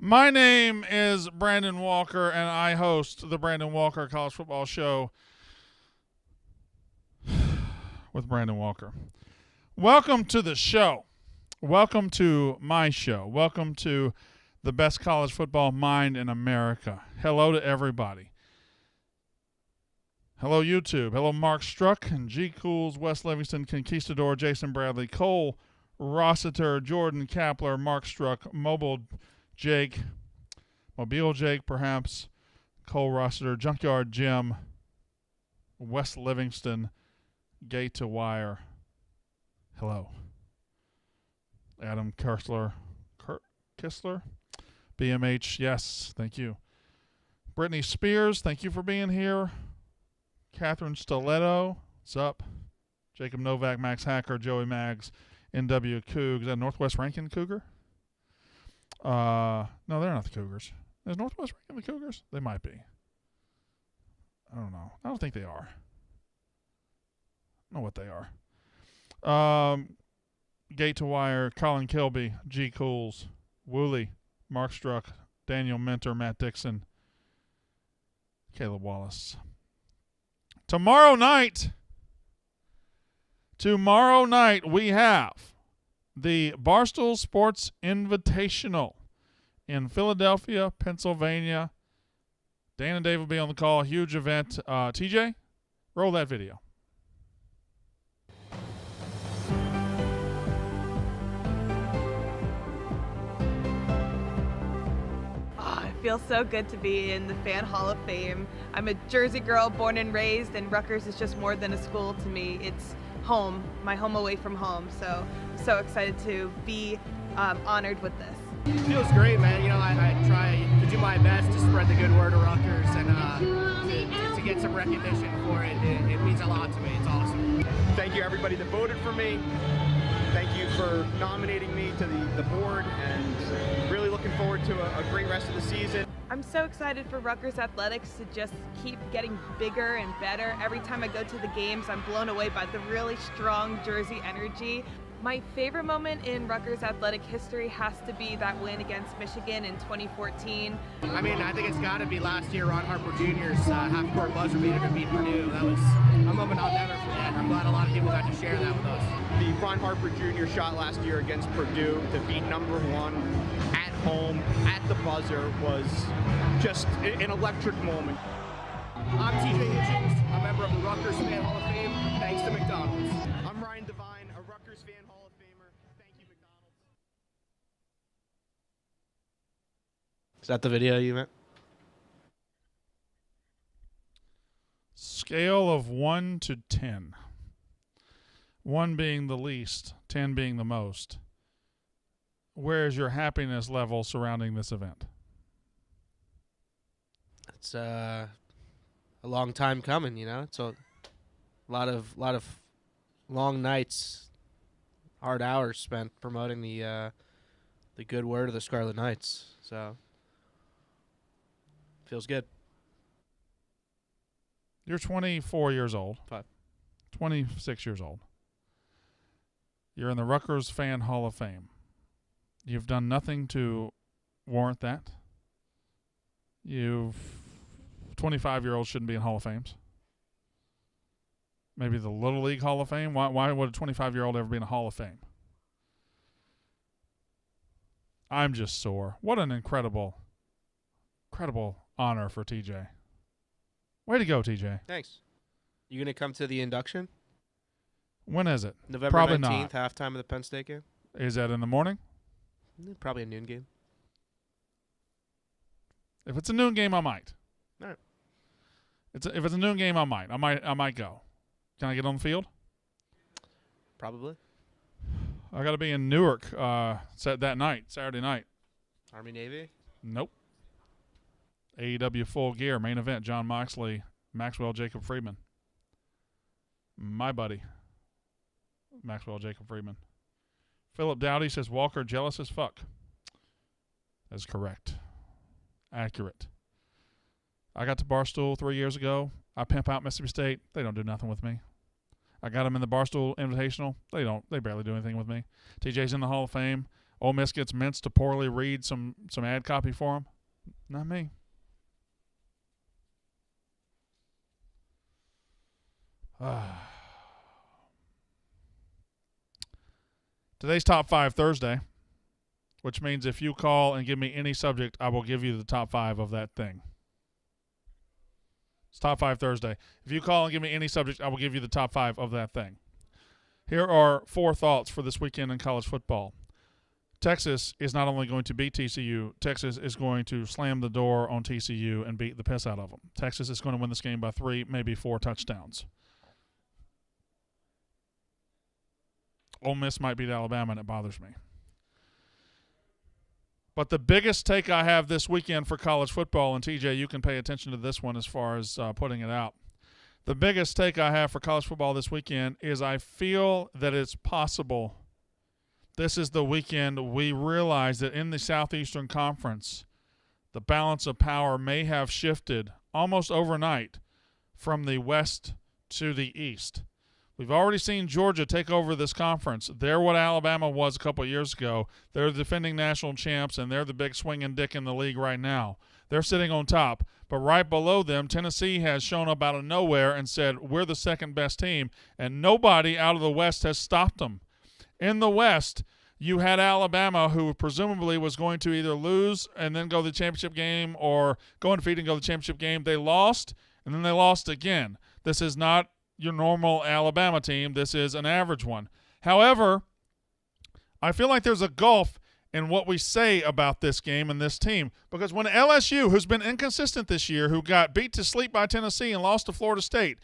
My name is Brandon Walker, and I host the Brandon Walker College Football Show with Brandon Walker. Welcome to the show. Welcome to my show. Welcome to the best college football mind in America. Hello to everybody. Hello, YouTube. Hello, Mark Struck and G. Cools, West Livingston, Conquistador, Jason Bradley, Cole Rossiter, Jordan Kapler, Mark Struck, Mobile Jake, perhaps, Cole Rossiter, Junkyard Jim, West Livingston, Gate to Wire. Hello. Adam Kistler, BMH, yes, thank you. Brittany Spears, thank you for being here. Catherine Stiletto, what's up? Jacob Novak, Max Hacker, Joey Maggs, NW Cougs. Is that Northwest Rankin Cougar? No, they're not the Cougars. Is Northwest Rankin the Cougars? They might be. I don't know. I don't think they are. I don't know what they are. Gate to Wire, Colin Kilby, G. Cools, Woolley, Mark Struck, Daniel Mentor, Matt Dixon, Caleb Wallace. Tomorrow night, we have the Barstool Sports Invitational in Philadelphia, Pennsylvania. Dan and Dave will be on the call. Huge event. TJ, roll that video. It feels so good to be in the Fan Hall of Fame. I'm a Jersey girl, born and raised, and Rutgers is just more than a school to me. It's home, my home away from home. So excited to be honored with this. It feels great, man. You know, I try to do my best to spread the good word of Rutgers and to get some recognition for it. It means a lot to me. It's awesome. Thank you, everybody that voted for me. Thank you for nominating me to the board, and really looking forward to a great rest of the season. I'm so excited for Rutgers athletics to just keep getting bigger and better. Every time I go to the games, I'm blown away by the really strong Jersey energy. My favorite moment in Rutgers athletic history has to be that win against Michigan in 2014. I mean, I think it's got to be last year Ron Harper Jr.'s half-court buzzer beater to beat Purdue. That was a moment I'll never forget. I'm glad a lot of people got to share that with us. The Ron Harper Jr. shot last year against Purdue to beat number one at home at the buzzer was just an electric moment. I'm TJ Hitchens, a member of the Rutgers Fan Hall of Fame, thanks to McDonald's. I'm Ryan Devine, a Rutgers Fan Hall of Famer. Thank you, McDonald's. Is that the video you meant? Scale of 1 to 10. 1 being the least, 10 being the most. Where is your happiness level surrounding this event? It's a long time coming, you know. It's a lot of long nights, hard hours spent promoting the good word of the Scarlet Knights. So feels good. You're 24 years old. 26 years old. You're in the Rutgers Fan Hall of Fame. You've done nothing to warrant that. 25-year-olds shouldn't be in Hall of Fames. Maybe the Little League Hall of Fame. Why would a 25-year-old ever be in a Hall of Fame? I'm just sore. What an incredible honor for TJ. Way to go, TJ. Thanks. You gonna come to the induction? When is it? November Probably 19th, not. halftime of the Penn State game. Is that in the morning? Probably a noon game. If it's a noon game, I might. All right. If it's a noon game, I might go. Can I get on the field? Probably. I got to be in Newark that night, Saturday night. Army Navy? Nope. AEW Full Gear, main event, John Moxley, Maxwell Jacob Friedman. My buddy, Maxwell Jacob Friedman. Philip Dowdy says, Walker jealous as fuck. That's correct. Accurate. I got to Barstool 3 years ago. I pimp out Mississippi State. They don't do nothing with me. I got them in the Barstool Invitational. They barely do anything with me. TJ's in the Hall of Fame. Ole Miss gets Mintz to poorly read some ad copy for him? Not me. Today's Top 5 Thursday, which means if you call and give me any subject, I will give you the top 5 of that thing. It's Top 5 Thursday. If you call and give me any subject, I will give you the top 5 of that thing. Here are 4 thoughts for this weekend in college football. Texas is not only going to beat TCU, Texas is going to slam the door on TCU and beat the piss out of them. Texas is going to win this game by 3, maybe 4 touchdowns. Ole Miss might beat Alabama, and it bothers me. But the biggest take I have this weekend for college football, and TJ, you can pay attention to this one as far as putting it out. The biggest take I have for college football this weekend is I feel that it's possible this is the weekend we realize that in the Southeastern Conference, the balance of power may have shifted almost overnight from the West to the East. We've already seen Georgia take over this conference. They're what Alabama was a couple of years ago. They're the defending national champs, and they're the big swinging dick in the league right now. They're sitting on top. But right below them, Tennessee has shown up out of nowhere and said, we're the second best team, and nobody out of the West has stopped them. In the West, you had Alabama, who presumably was going to either lose and then go to the championship game or go undefeated and go to the championship game. They lost, and then they lost again. This is not your normal Alabama team. This is an average one. However, I feel like there's a gulf in what we say about this game and this team, because when LSU, who's been inconsistent this year, who got beat to sleep by Tennessee and lost to Florida State,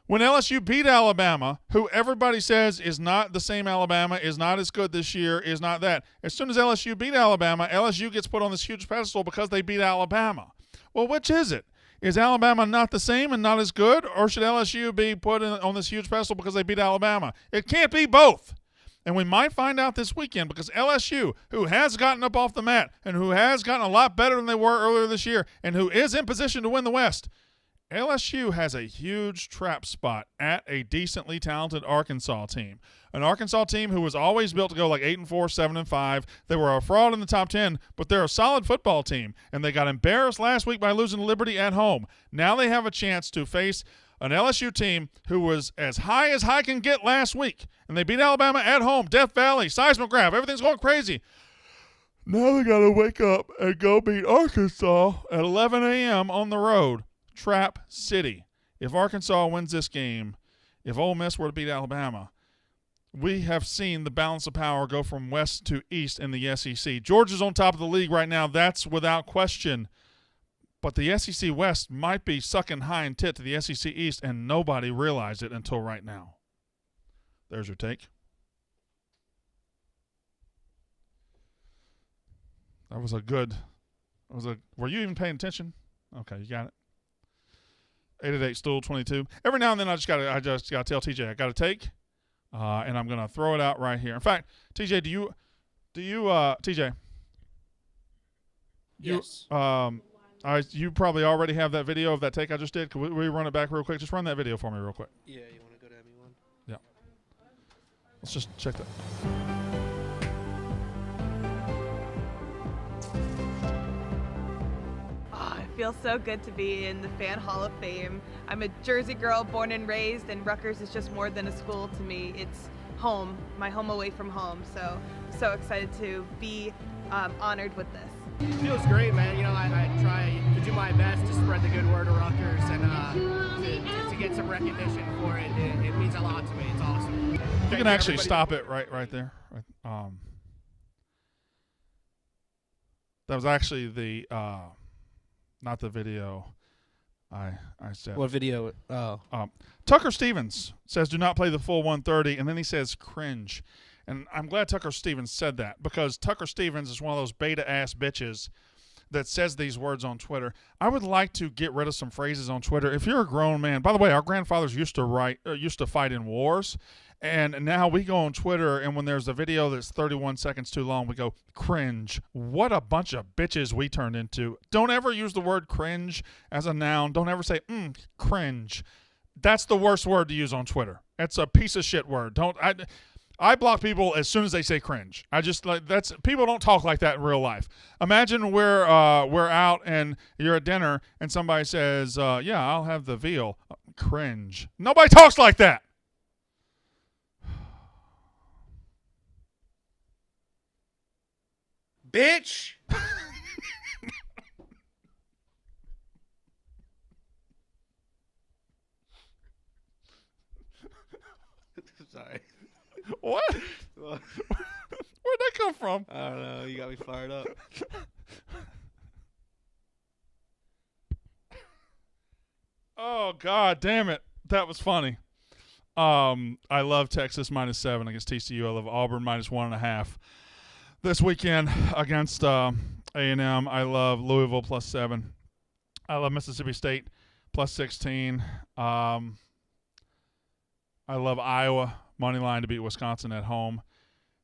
when LSU beat Alabama, who everybody says is not the same Alabama, is not as good this year, is not that, as soon as LSU beat Alabama, LSU gets put on this huge pedestal because they beat Alabama. Well, which is it? Is Alabama not the same and not as good, or should LSU be put on this huge pedestal because they beat Alabama? It can't be both. And we might find out this weekend, because LSU, who has gotten up off the mat and who has gotten a lot better than they were earlier this year and who is in position to win the West, LSU has a huge trap spot at a decently talented Arkansas team. An Arkansas team who was always built to go like 8-4, 7-5. They were a fraud in the top 10, but they're a solid football team, and they got embarrassed last week by losing to Liberty at home. Now they have a chance to face an LSU team who was as high can get last week, and they beat Alabama at home, Death Valley, seismograph, everything's going crazy. Now they got to wake up and go beat Arkansas at 11 a.m. on the road. Trap City. If Arkansas wins this game, if Ole Miss were to beat Alabama, we have seen the balance of power go from west to east in the SEC. Georgia's on top of the league right now. That's without question. But the SEC West might be sucking hind tit to the SEC East, and nobody realized it until right now. There's your take. Were you even paying attention? Okay, you got it. 888-STOOL-22. Every now and then I just gotta tell TJ I got a take, and I'm gonna throw it out right here. In fact, TJ, do you TJ? Yes. You probably already have that video of that take I just did. Can we run it back real quick? Just run that video for me real quick. Yeah, you want to go to ME1? Yeah. Let's just check that. It feels so good to be in the Fan Hall of Fame. I'm a Jersey girl, born and raised, and Rutgers is just more than a school to me. It's home, my home away from home. So excited to be honored with this. It feels great, man. You know, I try to do my best to spread the good word of Rutgers and to get some recognition for it. It means a lot to me. It's awesome. You can actually stop it right there. That was actually the not the video I said. What video? Oh. Tucker Stevens says do not play the full 130, and then he says cringe. And I'm glad Tucker Stevens said that, because Tucker Stevens is one of those beta-ass bitches that says these words on Twitter. I would like to get rid of some phrases on Twitter. If you're a grown man, by the way, our grandfathers used to fight in wars, and now we go on Twitter, and when there's a video that's 31 seconds too long, we go, cringe. What a bunch of bitches we turned into. Don't ever use the word cringe as a noun. Don't ever say, cringe. That's the worst word to use on Twitter. It's a piece of shit word. I block people as soon as they say cringe. I just people don't talk like that in real life. Imagine we're out and you're at dinner and somebody says, "Yeah, I'll have the veal." Cringe. Nobody talks like that. Bitch. Sorry. What? Where'd that come from? I don't know. You got me fired up. Oh, God damn it. That was funny. I love Texas -7 against TCU. I love Auburn -1.5 this weekend against A&M. I love Louisville +7. I love Mississippi State +16. I love Iowa money line to beat Wisconsin at home.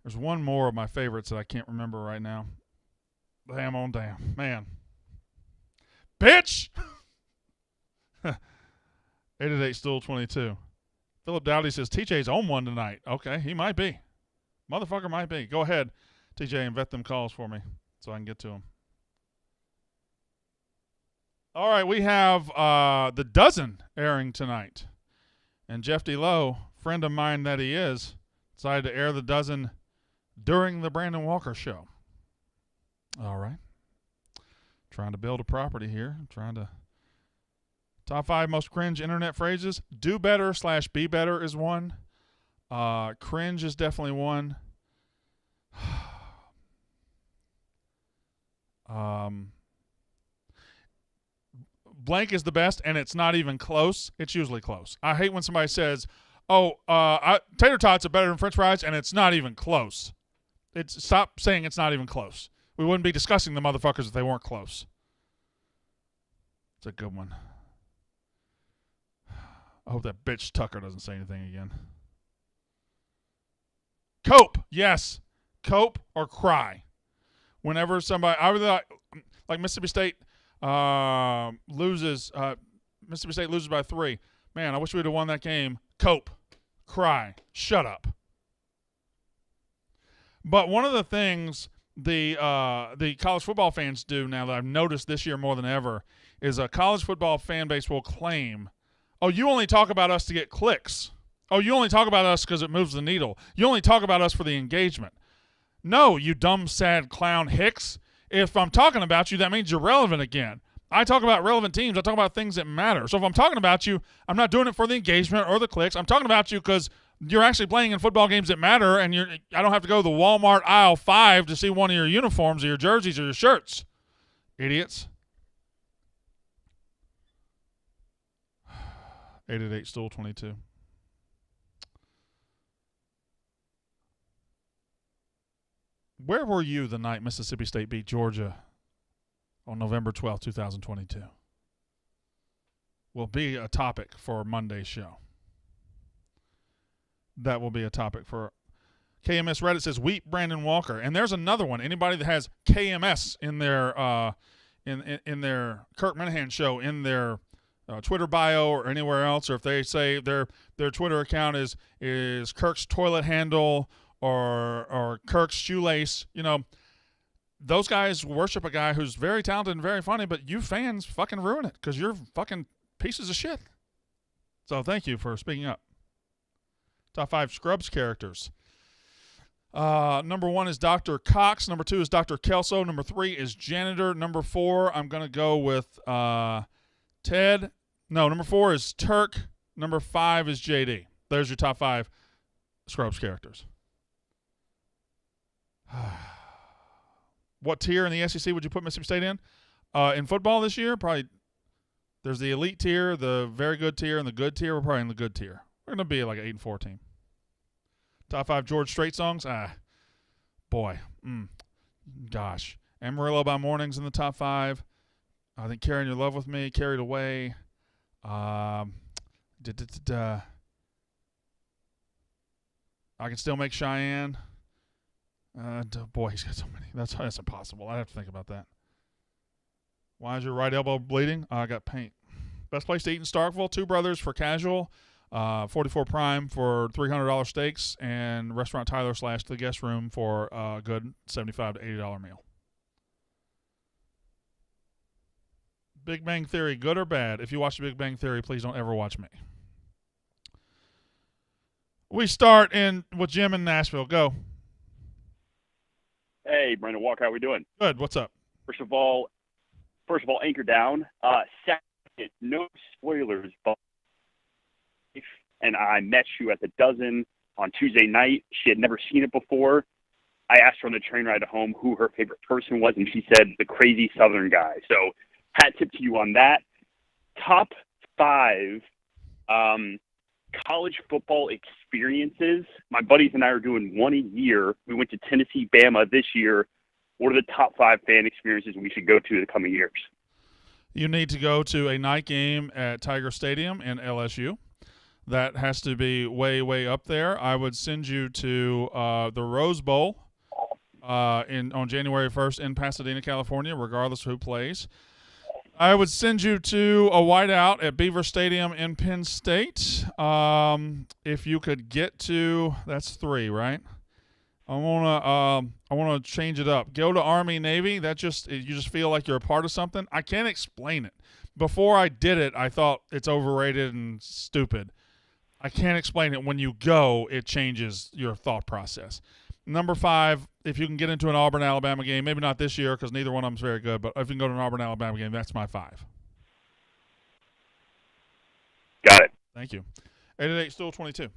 There's one more of my favorites that I can't remember right now. Damn on damn. Man. Bitch! 888 Stool 22. Philip Dowdy says TJ's on one tonight. Okay, he might be. Motherfucker might be. Go ahead, TJ, and vet them calls for me so I can get to them. All right, we have The Dozen airing tonight. And Jeff D. Lowe, friend of mine that he is, decided to air The Dozen during the Brandon Walker show. All right. Trying to build a property here. Trying to. Top 5 most cringe internet phrases. Do better / be better is one. Cringe is definitely one. Blank is the best, and it's not even close. It's usually close. I hate when somebody says, tater tots are better than french fries, and it's not even close. Stop saying it's not even close. We wouldn't be discussing the motherfuckers if they weren't close. It's a good one. I hope that bitch Tucker doesn't say anything again. Cope. Yes. Cope or cry. Whenever somebody, I really like Mississippi State loses. Mississippi State loses by 3. Man, I wish we'd have won that game. Cope. Cry. Shut up. But one of the things the college football fans do now that I've noticed this year more than ever is a college football fan base will claim, "Oh, you only talk about us to get clicks. Oh, you only talk about us because it moves the needle. You only talk about us for the engagement." No, you dumb, sad clown hicks. If I'm talking about you, that means you're relevant again. I talk about relevant teams. I talk about things that matter. So if I'm talking about you, I'm not doing it for the engagement or the clicks. I'm talking about you because you're actually playing in football games that matter, and I don't have to go to the Walmart aisle 5 to see one of your uniforms or your jerseys or your shirts. Idiots. 888 Stool 22. Where were you the night Mississippi State beat Georgia on November 12, 2022? Will be a topic for Monday's show. That will be a topic for KMS. Reddit says weep Brandon Walker, and there's another one. Anybody that has KMS in their in their Kirk Minahan show in their Twitter bio or anywhere else, or if they say their Twitter account is Kirk's toilet handle or Kirk's shoelace, those guys worship a guy who's very talented and very funny, but you fans fucking ruin it because you're fucking pieces of shit. So thank you for speaking up. Top 5 Scrubs characters. Number 1 is Dr. Cox. Number 2 is Dr. Kelso. Number 3 is Janitor. Number 4, I'm going to go with Ted. No, number 4 is Turk. Number 5 is JD. There's your top 5 Scrubs characters. What tier in the SEC would you put Mississippi State in? In football this year, probably there's the elite tier, the very good tier, and the good tier. We're probably in the good tier. We're going to be like an 8-4 team. Top 5 George Strait songs? Boy. Gosh. Amarillo by Morning's in the top 5. I think Carrying Your Love With Me, Carried Away. I Can Still Make Cheyenne. Boy, he's got so many. That's impossible. I have to think about that. Why is your right elbow bleeding? I got paint. Best place to eat in Starkville, Two Brothers for casual. 44 Prime for $300 steaks, and Restaurant Tyler / The Guest Room for a good $75 to $80 meal. Big Bang Theory, good or bad? If you watch The Big Bang Theory, please don't ever watch me. We start with Jim in Nashville. Go. Hey, Brandon Walker, how we doing? Good. What's up? First of all, anchor down. Second, no spoilers, but and I met you at the Dozen on Tuesday night. She had never seen it before. I asked her on the train ride home who her favorite person was, and she said the crazy Southern guy. So, hat tip to you on that. Top 5 college football experiences. My buddies and I are doing one a year. We went to Tennessee, Bama this year. What are the top 5 fan experiences we should go to the coming years? You need to go to a night game at Tiger Stadium in LSU. That has to be way, way up there. I would send you to the Rose Bowl on January 1st in Pasadena, California, regardless of who plays. I would send you to a whiteout at Beaver Stadium in Penn State. If you could get to, that's 3, right? I wanna change it up. Go to Army Navy. You just feel like you're a part of something. I can't explain it. Before I did it, I thought it's overrated and stupid. I can't explain it. When you go, it changes your thought process. Number 5, if you can get into an Auburn-Alabama game, maybe not this year because neither one of them is very good, but if you can go to an Auburn-Alabama game, that's my 5. Got it. Thank you. 888 Stool 22.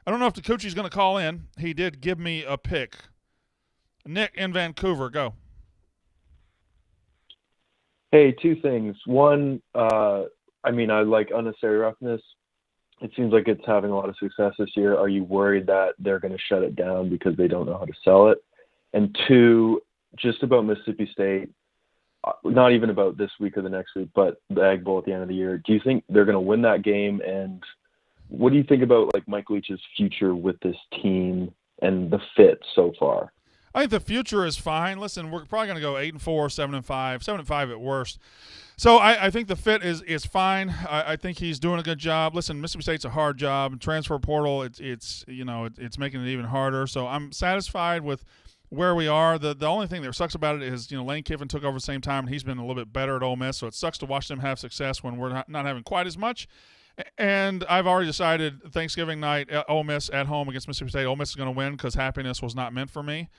I don't know if Takuchi's going to call in. He did give me a pick. Nick in Vancouver, go. Hey, 2 things. One, I like Unnecessary Roughness. It seems like it's having a lot of success this year. Are you worried that they're going to shut it down because they don't know how to sell it? And 2, just about Mississippi State, not even about this week or the next week, but the Egg Bowl at the end of the year. Do you think they're going to win that game? And what do you think about Mike Leach's future with this team and the fit so far? I think the future is fine. Listen, we're probably going to go 8-4, 7-5, 7-5 at worst. So I think the fit is fine. I think he's doing a good job. Listen, Mississippi State's a hard job. Transfer portal, it's making it even harder. So I'm satisfied with where we are. The only thing that sucks about it is Lane Kiffin took over at the same time, and he's been a little bit better at Ole Miss. So it sucks to watch them have success when we're not having quite as much. And I've already decided Thanksgiving night, Ole Miss at home against Mississippi State. Ole Miss is going to win because happiness was not meant for me.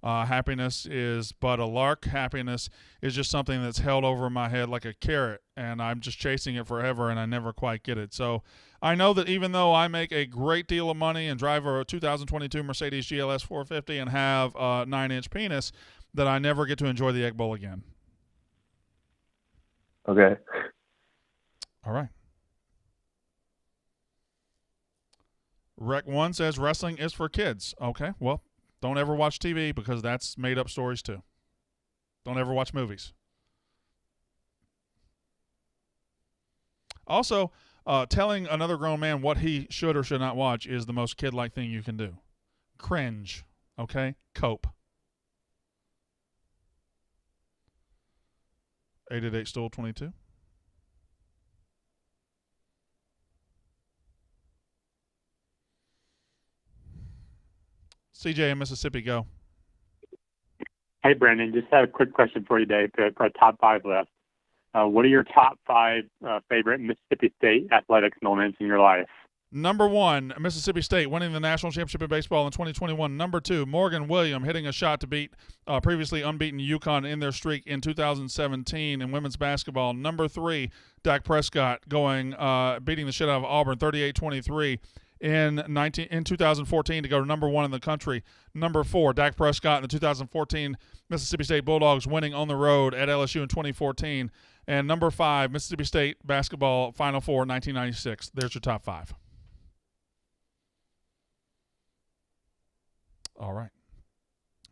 Happiness is but a lark. Happiness is just something that's held over my head like a carrot, and I'm just chasing it forever, and I never quite get it. So I know that even though I make a great deal of money and drive a 2022 Mercedes GLS 450 and have a 9-inch penis, that I never get to enjoy the Egg Bowl again. Okay. All right. Rec 1 says wrestling is for kids. Okay, well, don't ever watch TV because that's made-up stories too. Don't ever watch movies. Also, telling another grown man what he should or should not watch is the most kid-like thing you can do. Cringe, okay? Cope. 888 Stool 22. CJ in Mississippi, go. Hey, Brandon, just have a quick question for you today for a top 5 list. What are your top 5 favorite Mississippi State athletics moments in your life? Number 1, Mississippi State winning the national championship in baseball in 2021. Number 2, Morgan William hitting a shot to beat previously unbeaten UConn in their streak in 2017 in women's basketball. Number 3, Dak Prescott beating the shit out of Auburn 38-23. In 2014 to go to number 1 in the country. Number 4, Dak Prescott in the 2014 Mississippi State Bulldogs winning on the road at LSU in 2014. And number 5, Mississippi State basketball Final Four 1996. There's your top 5. All right.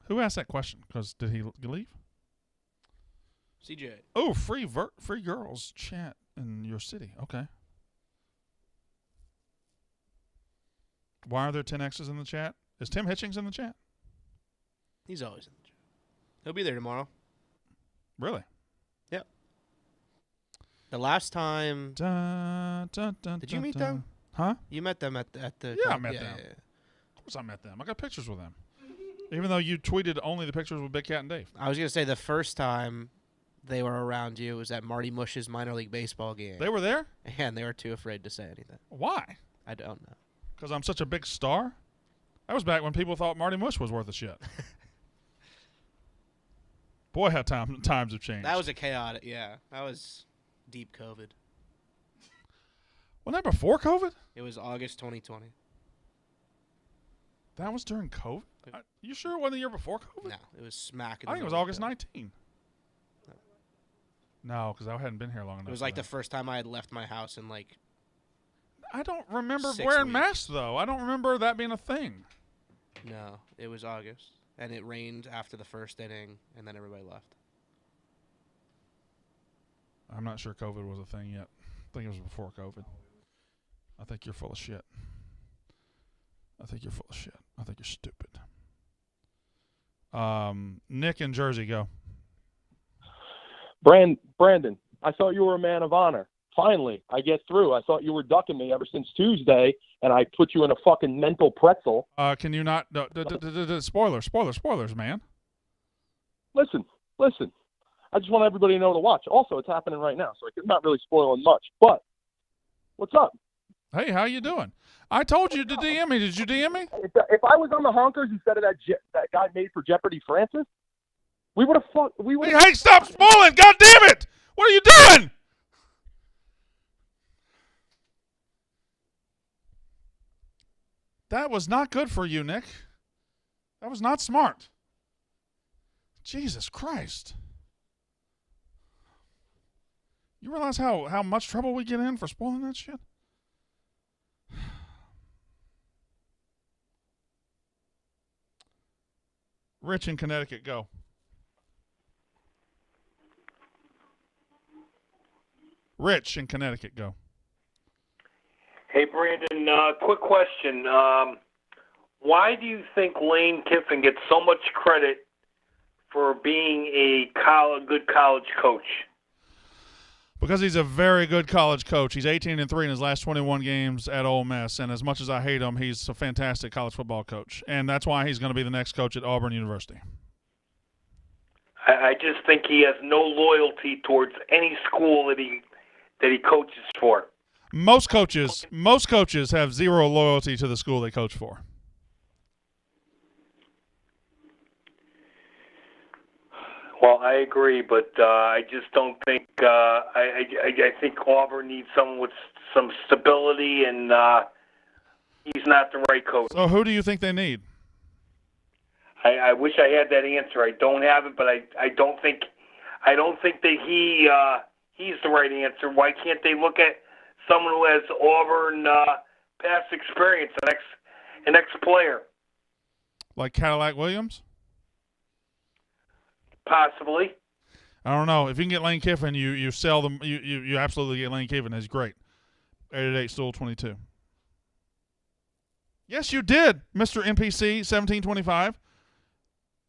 Who asked that question? Because did he leave? CJ. Oh, free girls chat in your city. Okay. Why are there 10 X's in the chat? Is Tim Hitchings in the chat? He's always in the chat. He'll be there tomorrow. Really? Yep. The last time Did you meet them? Huh? You met them at the Yeah, I met them. Yeah. Of course I met them. I got pictures with them. Even though you tweeted only the pictures with Big Cat and Dave. I was gonna say the first time they were around you was at Marty Mush's minor league baseball game. They were there? And they were too afraid to say anything. Why? I don't know. Because I'm such a big star? That was back when people thought Marty Mush was worth a shit. Boy, how times have changed. That was a chaotic, yeah. That was deep COVID. Wasn't that before COVID? It was August 2020. That was during COVID? You sure it wasn't the year before COVID? No, it was smack in I the think it was middle of August COVID. 19. No, because I hadn't been here long enough. It was like the first time I had left my house in like I don't remember 6 wearing weeks. masks, though. I don't remember that being a thing. No, it was August. And it rained after the first inning, and then everybody left. I'm not sure COVID was a thing yet. I think it was before COVID. I think you're full of shit. I think you're stupid. Nick in Jersey, go. Brandon, I thought you were a man of honor. Finally, I get through. I thought you were ducking me ever since Tuesday, and I put you in a fucking mental pretzel. Can you not? Spoilers, man. Listen. I just want everybody to know to watch. Also, it's happening right now, so it's not really spoiling much. But what's up? Hey, how you doing? I told you to DM me. Did you DM me? If I was on the honkers instead of that guy made for Jeopardy, Francis, we would have Hey, stop spoiling! God damn it! What are you doing? That was not good for you, Nick. That was not smart. Jesus Christ. You realize how much trouble we get in for spoiling that shit? Rich in Connecticut, go. Rich in Connecticut, go. Hey, Brandon, quick question. Why do you think Lane Kiffin gets so much credit for being a good college coach? Because he's a very good college coach. He's 18-3 in his last 21 games at Ole Miss, and as much as I hate him, he's a fantastic college football coach, and that's why he's going to be the next coach at Auburn University. I just think he has no loyalty towards any school that he coaches for. Most coaches have zero loyalty to the school they coach for. Well, I agree, but I just don't think I think Auburn needs someone with some stability, and he's not the right coach. So who do you think they need? I wish I had that answer. I don't have it, but I don't think that he's the right answer. Why can't they look at someone who has Auburn past experience, an ex-player? Like Cadillac Williams? Possibly. I don't know. If you can get Lane Kiffin, you sell them. You absolutely get Lane Kiffin. He's great. 888-STOOL-22. Yes, you did, Mr. NPC 1725.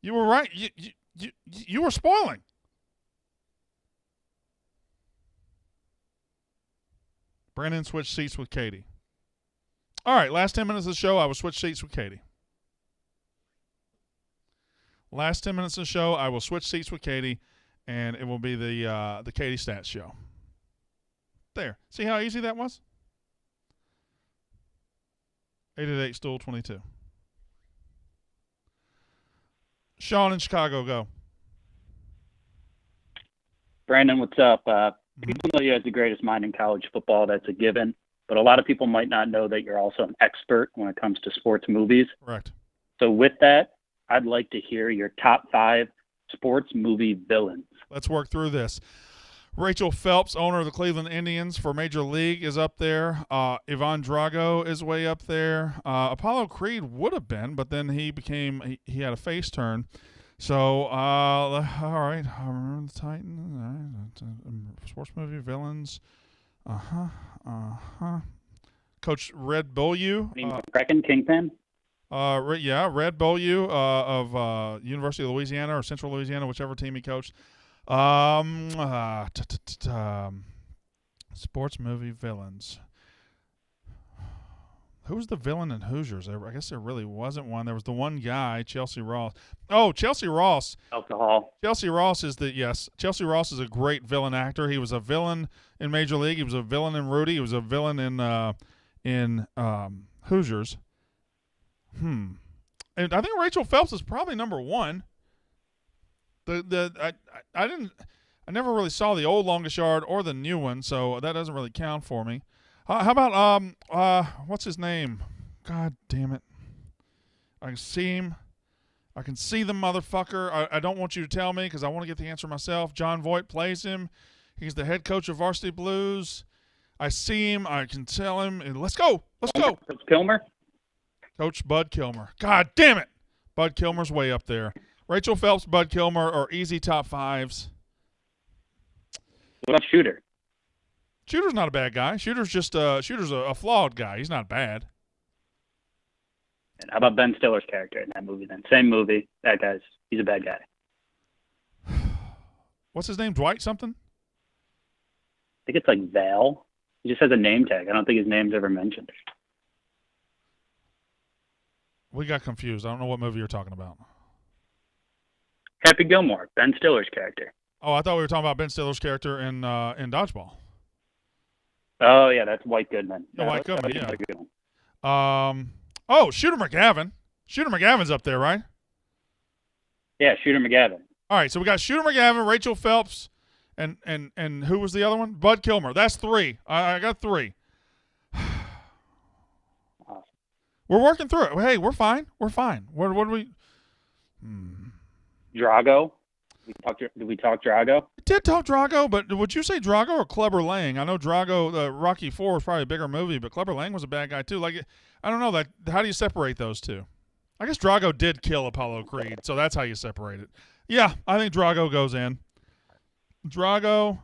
You were right. You were spoiling. Brandon switched seats with Katie. All right, last 10 minutes of the show, I will switch seats with Katie. Last 10 minutes of the show, I will switch seats with Katie, and it will be the Katie Stats Show. There. See how easy that was? 888-STOOL-22. Sean in Chicago, go. Brandon, what's up? People know you as the greatest mind in college football. That's a given. But a lot of people might not know that you're also an expert when it comes to sports movies. Correct. So with that, I'd like to hear your top 5 sports movie villains. Let's work through this. Rachel Phelps, owner of the Cleveland Indians for Major League, is up there. Ivan Drago is way up there. Apollo Creed would have been, but then he had a face turn. So, all right. I remember the Titans. Sports movie villains. Coach Red Beaulieu. Kraken, Kingpin? Red Beaulieu of University of Louisiana or Central Louisiana, whichever team he coached. Sports movie villains. Who was the villain in Hoosiers? I guess there really wasn't one. There was the one guy, Chelsea Ross. Oh, Chelsea Ross. Alcohol. Chelsea Ross is Chelsea Ross is a great villain actor. He was a villain in Major League. He was a villain in Rudy. He was a villain in Hoosiers. And I think Rachel Phelps is probably number one. I never really saw the old Longest Yard or the new one, so that doesn't really count for me. How about what's his name? God damn it! I can see him. I can see the motherfucker. I don't want you to tell me because I want to get the answer myself. John Voight plays him. He's the head coach of Varsity Blues. I see him. I can tell him. And let's go. Let's go. Coach Kilmer. Coach Bud Kilmer. God damn it! Bud Kilmer's way up there. Rachel Phelps, Bud Kilmer are easy top fives. What about Shooter? Shooter's not a bad guy. Shooter's a flawed guy. He's not bad. And how about Ben Stiller's character in that movie then? Same movie. He's a bad guy. What's his name? Dwight something? I think it's like Val. He just has a name tag. I don't think his name's ever mentioned. We got confused. I don't know what movie you're talking about. Happy Gilmore, Ben Stiller's character. Oh, I thought we were talking about Ben Stiller's character in Dodgeball. Oh, yeah, that's White Goodman. White Goodman, yeah. Good one. Shooter McGavin. Shooter McGavin's up there, right? Yeah, Shooter McGavin. All right, so we got Shooter McGavin, Rachel Phelps, and who was the other one? Bud Kilmer. That's three. I got three. Awesome. We're working through it. Hey, we're fine. We're fine. What do we? Drago. Did we talk Drago? We did talk Drago, but would you say Drago or Clubber Lang? I know Drago, Rocky IV was probably a bigger movie, but Clubber Lang was a bad guy too. Like, I don't know. How do you separate those two? I guess Drago did kill Apollo Creed, so that's how you separate it. Yeah, I think Drago goes in. Drago.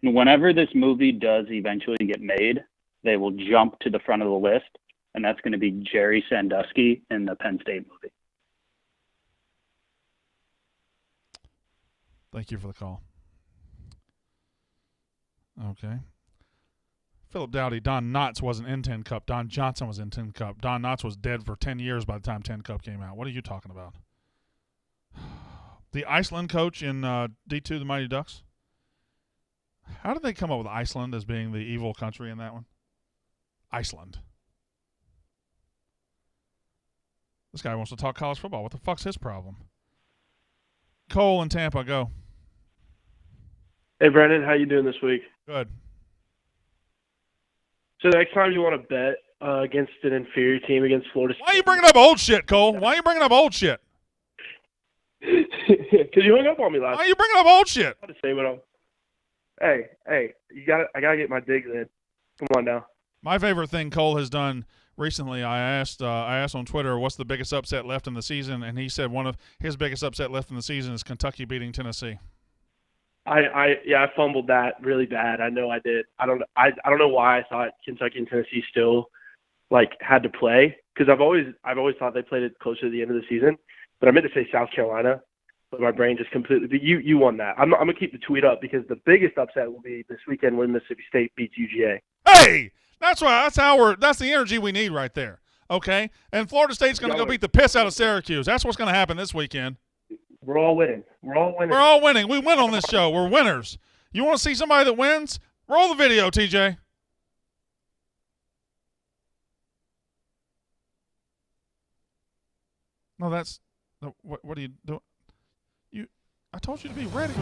Whenever this movie does eventually get made, they will jump to the front of the list, and that's going to be Jerry Sandusky in the Penn State movie. Thank you for the call. Okay. Philip Dowdy, Don Knotts wasn't in 10 Cup. Don Johnson was in 10 Cup. Don Knotts was dead for 10 years by the time 10 Cup came out. What are you talking about? The Iceland coach in D2, the Mighty Ducks? How did they come up with Iceland as being the evil country in that one? Iceland. This guy wants to talk college football. What the fuck's his problem? Cole in Tampa, go. Hey, Brendan, how you doing this week? Good. So next time you want to bet against an inferior team against Florida State. Why are you bringing up old shit, Cole? Why are you bringing up old shit? Because you hung up on me last. Why are you bringing up old shit? I to say what I'm. Hey, I gotta get my digs in. Come on now. My favorite thing Cole has done recently, I asked on Twitter, what's the biggest upset left in the season, and he said one of his biggest upset left in the season is Kentucky beating Tennessee. I fumbled that really bad. I know I did. I don't know why I thought Kentucky and Tennessee still had to play, because I've always thought they played it closer to the end of the season. But I meant to say South Carolina, but my brain just completely. But you won that. I'm gonna keep the tweet up because the biggest upset will be this weekend when Mississippi State beats UGA. Hey, that's the energy we need right there. Okay, and Florida State's gonna go beat the piss out of Syracuse. That's what's gonna happen this weekend. We're all winning. We're all winning. We win on this show. We're winners. You want to see somebody that wins? Roll the video, TJ. No, that's no, what are you doing? I told you to be ready.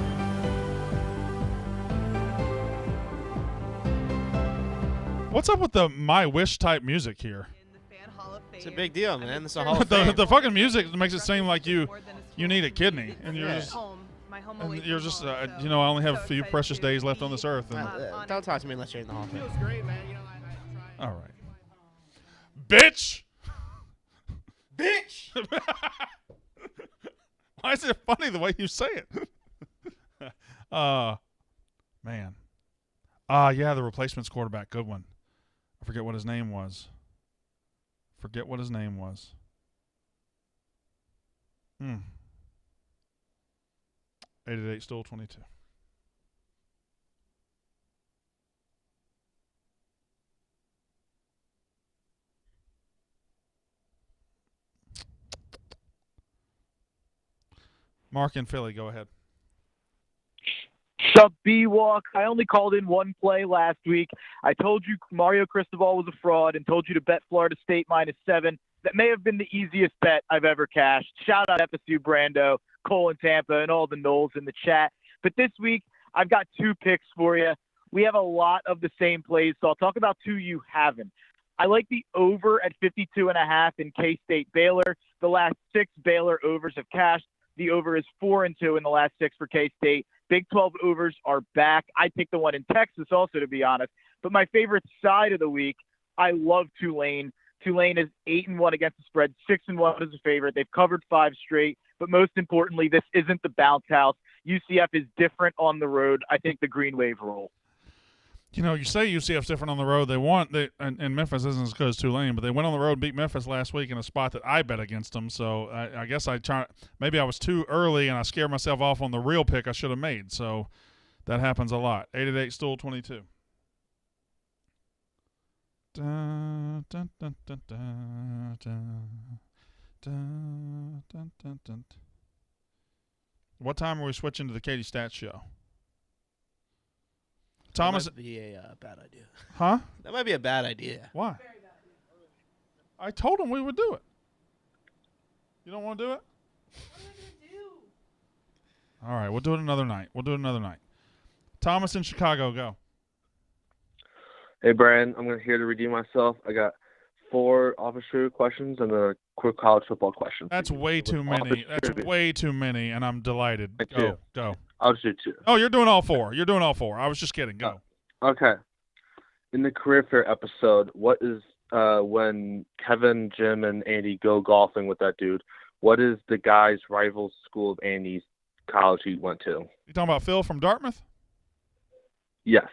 What's up with the My Wish type music here? It's a big deal, man. It's a Hall of Fame. The fucking music makes it seem like you need a kidney, and you're just I only have a few precious days left on this earth. And, don't talk to me unless you're in the Hall of Fame. Feels great, man. All right, bitch. Bitch. Why is it funny the way you say it? Man. Yeah, the replacements quarterback, good one. I forget what his name was. 888 Stool 22. Mark in Philly, go ahead. Sup, B-Walk. I only called in one play last week. I told you Mario Cristobal was a fraud and told you to bet Florida State -7. That may have been the easiest bet I've ever cashed. Shout out FSU Brando, Cole in Tampa, and all the Knowles in the chat. But this week, I've got 2 picks for you. We have a lot of the same plays, so I'll talk about 2 you haven't. I like the over at 52.5 in K-State Baylor. The last 6 Baylor overs have cashed. The over is 4-2 in the last 6 for K-State. Big 12 overs are back. I picked the one in Texas also, to be honest. But my favorite side of the week, I love Tulane. Tulane is 8-1 against the spread, 6-1 as a favorite. They've covered 5 straight. But most importantly, this isn't the bounce house. UCF is different on the road. I think the Green Wave roll. You know, you say UCF's different on the road. And Memphis isn't as good as Tulane, but they went on the road and beat Memphis last week in a spot that I bet against them. So I guess maybe I was too early and I scared myself off on the real pick I should have made. So that happens a lot. 888 Stool 22. Dun, dun, dun, dun, dun, dun, dun, dun, dun, dun. What time are we switching to the Katie Stats show? Thomas, that might be a bad idea. Huh? That might be a bad idea. Why? I told him we would do it. You don't want to do it? What am I going to do? All right, we'll do it another night. Thomas in Chicago, go. Hey, Brian, I'm here to redeem myself. I got 4 office trivia questions and a quick college football question. That's way too many. That's way too many, and I'm delighted. Go. I'll just do 2. Oh, you're doing all 4. I was just kidding. Go. Okay. In the career fair episode, what is when Kevin, Jim, and Andy go golfing with that dude? What is the guy's rival school of Andy's college he went to? You talking about Phil from Dartmouth? Yes.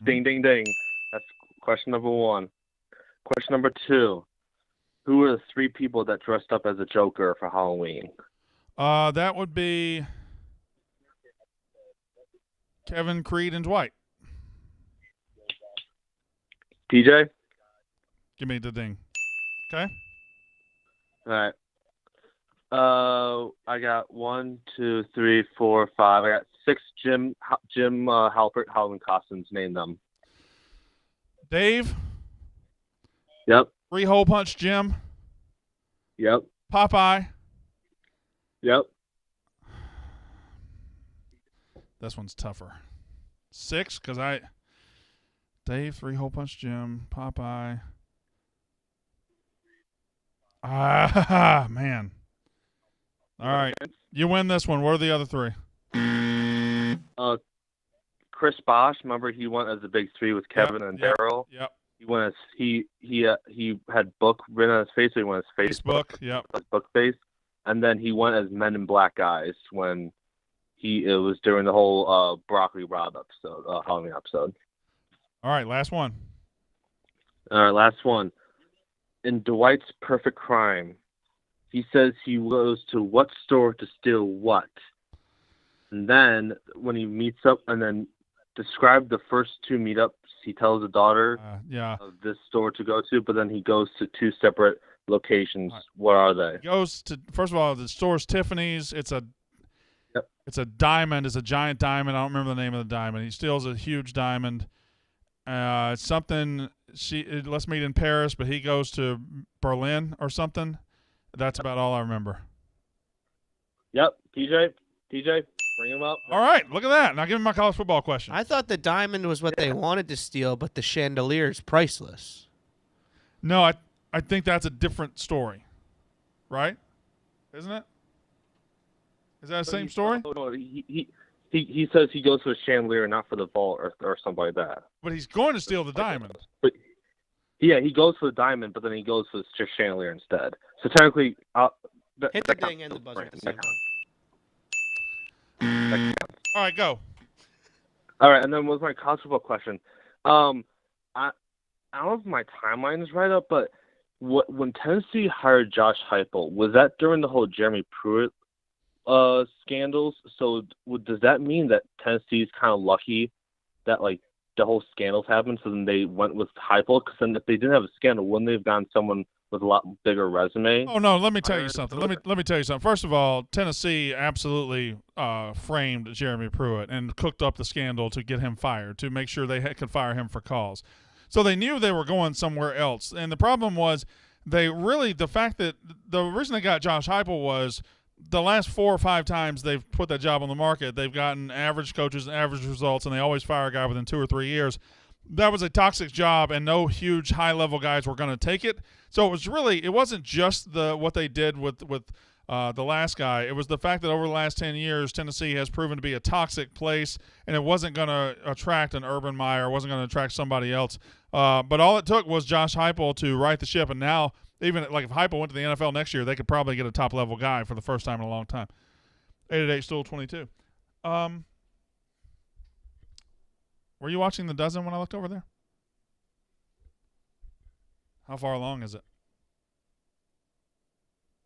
Ding, ding, ding. That's question number 1. Question number 2. Who are the 3 people that dressed up as a Joker for Halloween? That would be Kevin, Creed, and Dwight. PJ? Give me the ding. Okay. All right. I got 1, 2, 3, 4, 5. I got 6 Jim Halpert Halloween costumes. Name them. Dave. Yep. 3-hole punch Jim. Yep. Popeye. Yep. This one's tougher. 6, because Dave, 3-hole punch Jim, Popeye. Man. All right. You win this one. What are the other 3? Chris Bosch, remember he went as the big 3 with Kevin and Daryl? Yep. He went as he had book written on his face, so he went as Facebook. Yep. Like book face. And then he went as Men in Black guys when it was during the whole Broccoli Rob episode, Halloween episode. All right, last one. All right, last one. In Dwight's Perfect Crime, he says he goes to what store to steal what? And then when he meets up, and then describe the first 2 meetups, he tells the daughter of this store to go to, but then he goes to 2 separate locations. Right. What are they? He goes to, first of all, the store's Tiffany's. It's a diamond. It's a giant diamond. I don't remember the name of the diamond. He steals a huge diamond. It's something. Let's meet in Paris, but he goes to Berlin or something. That's about all I remember. Yep, TJ, bring him up. All right, look at that. Now give me my college football question. I thought the diamond was what they wanted to steal, but the chandelier is priceless. No, I think that's a different story, right? Isn't it? Is that the same story? No, he says he goes for the chandelier, not for the vault or something like that. But he's going to steal the diamond. But yeah, he goes for the diamond, but then he goes for the chandelier instead. So technically, hit the ding and the buzzer at the same time. All right, go. All right, and then was my college football question. I don't know if my timeline is right up, but when Tennessee hired Josh Heupel, was that during the whole Jeremy Pruitt scandals? So does that mean that Tennessee's kind of lucky that like the whole scandals happened, so then they went with Heupel. Because then if they didn't have a scandal, wouldn't they have gotten someone with a lot bigger resume? Oh no, let me tell you something. Let me tell you something. First of all, Tennessee absolutely framed Jeremy Pruitt and cooked up the scandal to get him fired, to make sure they could fire him for cause. So they knew they were going somewhere else. And the problem was the fact that the reason they got Josh Heupel was the last 4 or 5 times they've put that job on the market, they've gotten average coaches and average results, and they always fire a guy within 2 or 3 years. That was a toxic job, and no huge high-level guys were going to take it. So it wasn't just what they did with the last guy. It was the fact that over the last 10 years, Tennessee has proven to be a toxic place, and it wasn't going to attract an Urban Meyer, wasn't going to attract somebody else. But all it took was Josh Heupel to right the ship, and now even like if Heupel went to the NFL next year, they could probably get a top-level guy for the first time in a long time. 888-STOOL-22. Were you watching the dozen when I looked over there? How far along is it?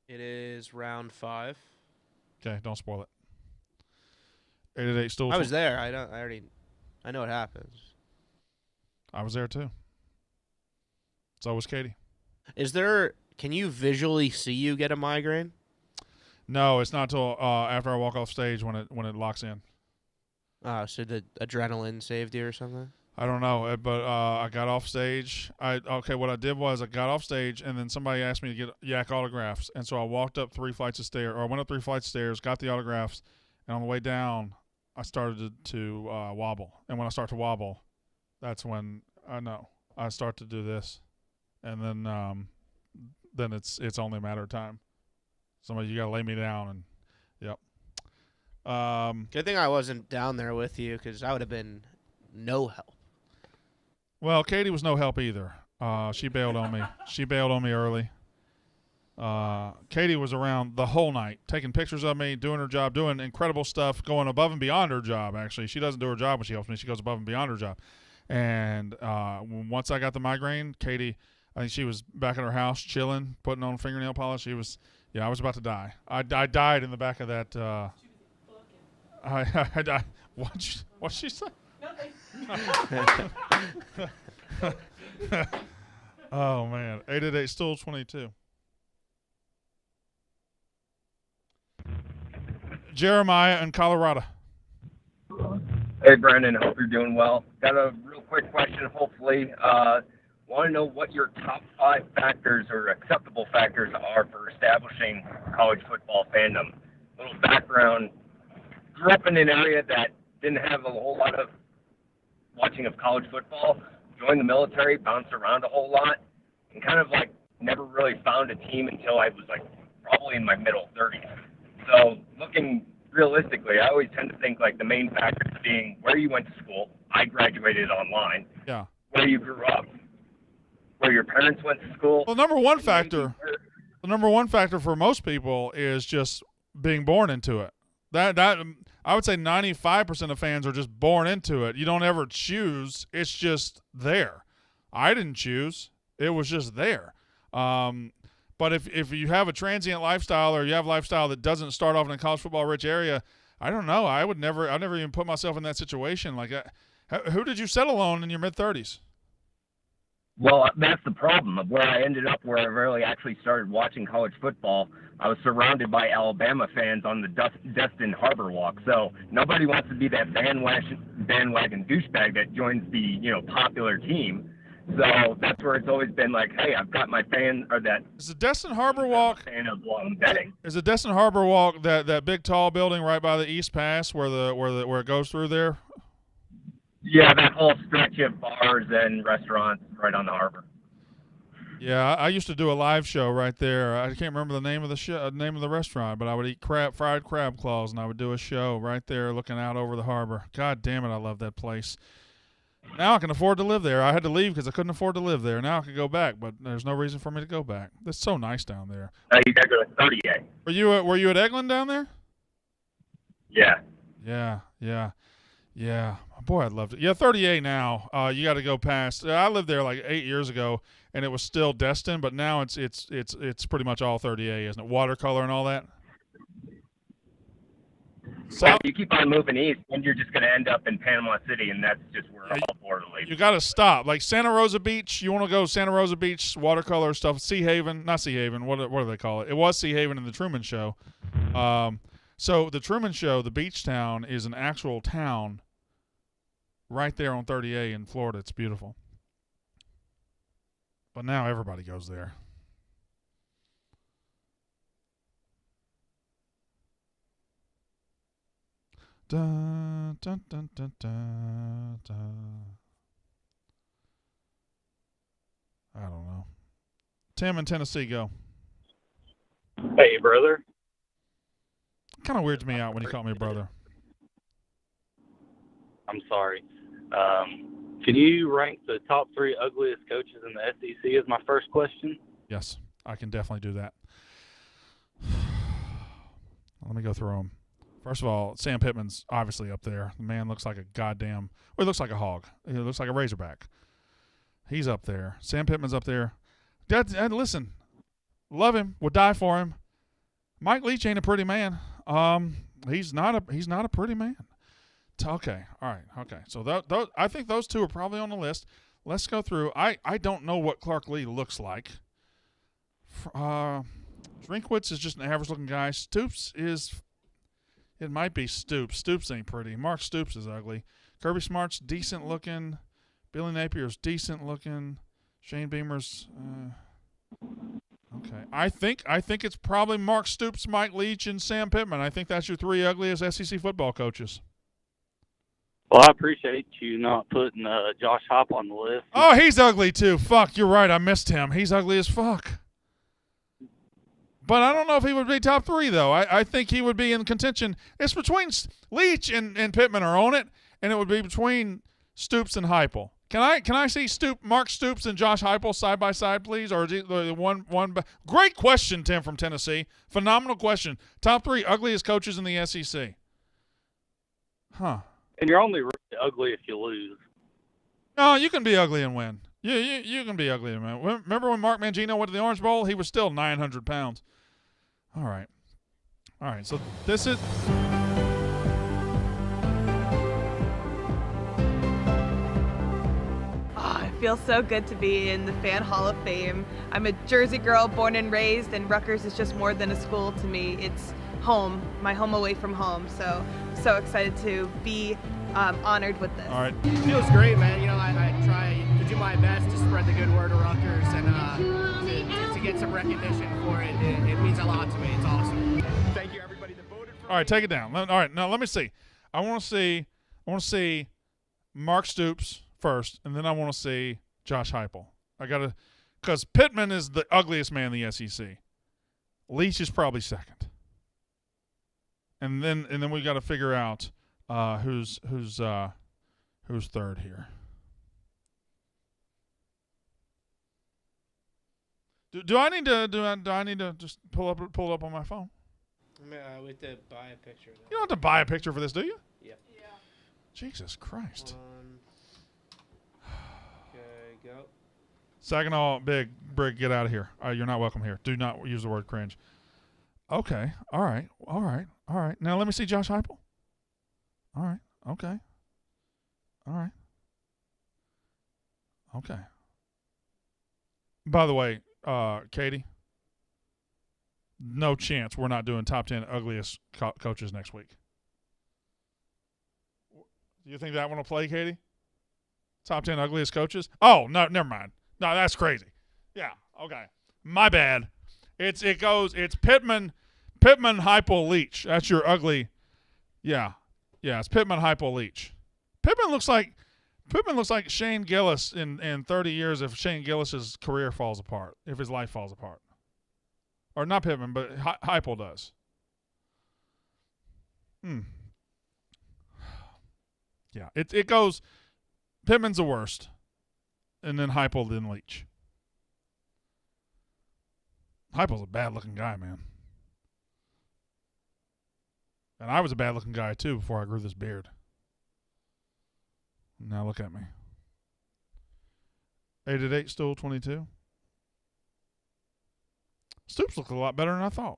It is round 5. Okay, don't spoil it. 888-STOOL. I was there. I know what happens. I was there too. So was Katie. Can you visually see you get a migraine? No, it's not till after I walk off stage when it locks in. So the adrenaline saved you or something? I don't know, but I got off stage. What I did was I got off stage, and then somebody asked me to get yak autographs, and so I walked up 3 flights of stairs, or I went up 3 flights of stairs, got the autographs, and on the way down, I started to wobble. And when I start to wobble, that's when I know I start to do this, and then it's only a matter of time. You got to lay me down, and yep. Good thing I wasn't down there with you, because I would have been no help. Well, Katie was no help either. She bailed on me. She bailed on me early. Katie was around the whole night, taking pictures of me, doing her job, doing incredible stuff, going above and beyond her job, actually. She doesn't do her job when she helps me. She goes above and beyond her job. And once I got the migraine, Katie, I think she was back at her house chilling, putting on fingernail polish. I was about to die. I died in the back of that. I died. What'd she say? Nothing. Oh, man. 888-STOOL-22. Jeremiah in Colorado. Hey, Brandon. Hope you're doing well. Got a real quick question, hopefully. Want to know what your top 5 factors or acceptable factors are for establishing college football fandom. A little background. Grew up in an area that didn't have a whole lot of watching of college football. Joined the military, bounced around a whole lot, and kind of like never really found a team until I was like probably in my middle 30s. So looking realistically, I always tend to think like the main factors being where you went to school. I graduated online. Yeah. Where you grew up. Where your parents went to school. Well, the number one factor for most people is just being born into it. That I would say 95% of fans are just born into it. You don't ever choose. It's just there. I didn't choose. It was just there. But if you have a transient lifestyle or you have a lifestyle that doesn't start off in a college football rich area, I don't know. I'd never even put myself in that situation. Like, who did you settle on in your mid-30s? Well, that's the problem of where I ended up, where I really actually started watching college football. I was surrounded by Alabama fans on the Destin Harbor Walk. So nobody wants to be that bandwagon douchebag that joins the popular team. So that's where it's always been like, hey, I've got my fan or that. Is the Destin Harbor Walk? Fan of betting. Is the Destin Harbor Walk that big tall building right by the East Pass where it goes through there? Yeah, that whole stretch of bars and restaurants right on the harbor. Yeah, I used to do a live show right there. I can't remember the name of the restaurant, but I would eat fried crab claws, and I would do a show right there looking out over the harbor. God damn it, I love that place. Now I can afford to live there. I had to leave because I couldn't afford to live there. Now I can go back, but there's no reason for me to go back. It's so nice down there. You got to go to 38. Were you at Eglin down there? Yeah. Yeah. Boy, I'd love to. Yeah, 38 now. You got to go past. I lived there like 8 years ago, and it was still Destin, but now it's pretty much all 38, isn't it? Watercolor and all that. If you keep on moving east, then you're just going to end up in Panama City, and that's just where all Florida leads. You got to stop. Like Santa Rosa Beach, you want to go Santa Rosa Beach, watercolor stuff. Sea Haven, not Sea Haven. What do they call it? It was Sea Haven in the Truman Show. So the Truman Show, the beach town, is an actual town right there on 30A in Florida. It's beautiful. But now everybody goes there. Dun, dun, dun, dun, dun, dun. I don't know. Tim in Tennessee, go. Hey, brother. Kind of weirds me out when you call me brother. I'm sorry. Can you rank the top 3 ugliest coaches in the SEC is my first question? Yes, I can definitely do that. Let me go through them. First of all, Sam Pittman's obviously up there. The man looks like a goddamn – well, he looks like a hog. He looks like a Razorback. He's up there. Sam Pittman's up there. Listen, love him. Would die for him. Mike Leach ain't a pretty man. He's not a pretty man. Okay, all right, okay. So I think those two are probably on the list. Let's go through. I don't know what Clark Lee looks like. Drinkwitz is just an average-looking guy. Stoops is – it might be Stoops. Stoops ain't pretty. Mark Stoops is ugly. Kirby Smart's decent-looking. Billy Napier's decent-looking. Shane Beamer's okay. I think it's probably Mark Stoops, Mike Leach, and Sam Pittman. I think that's your 3 ugliest SEC football coaches. Well, I appreciate you not putting Josh Hop on the list. Oh, he's ugly too. Fuck, you're right. I missed him. He's ugly as fuck. But I don't know if he would be top 3, though. I think he would be in contention. It's between Leach and Pittman are on it, and it would be between Stoops and Heupel. Can I see Mark Stoops and Josh Heupel side by side, please? Or is it the one? Great question, Tim from Tennessee. Phenomenal question. Top 3 ugliest coaches in the SEC. Huh. And you're only really ugly if you lose. No, you can be ugly and win. You can be ugly and win. Remember when Mark Mangino went to the Orange Bowl? He was still 900 pounds. All right. So this is. It feels so good to be in the Fan Hall of Fame. I'm a Jersey girl, born and raised, and Rutgers is just more than a school to me. It's home, my home away from home. So excited to be honored with this. All right. It feels great, man. You know, I try to do my best to spread the good word of Rutgers and to get some recognition for it. It means a lot to me. It's awesome. Thank you, everybody that voted for All right, take it down. All right, now let me see. I want to see Mark Stoops first, and then I want to see Josh Heupel. Because Pittman is the ugliest man in the SEC. Leach is probably second. And then we got to figure out who's third here. Do I need to just pull it up on my phone? We have to buy a picture. You don't have to buy a picture for this, do you? Yeah. Jesus Christ. Okay, go. Saginaw, Big, Brig, get out of here. You're not welcome here. Do not use the word cringe. Okay. All right. Now let me see Josh Heupel. All right. Okay. All right. Okay. By the way, Katie, no chance we're not doing top 10 ugliest coaches next week. Do you think that one will play, Katie? Top 10 ugliest coaches? Oh, no, never mind. No, that's crazy. Yeah, okay. My bad. It's Pittman, Heupel, Leach. That's your ugly. Yeah, it's Pittman, Heupel, Leach. Pittman looks like Shane Gillis in 30 years if Shane Gillis's career falls apart, if his life falls apart. Or not Pittman, but Heupel does. Yeah, it goes Pittman's the worst, and then Heupel, then Leach. Heupel's a bad-looking guy, man. And I was a bad-looking guy, too, before I grew this beard. Now look at me. 888 Stool 22. Stoops looked a lot better than I thought.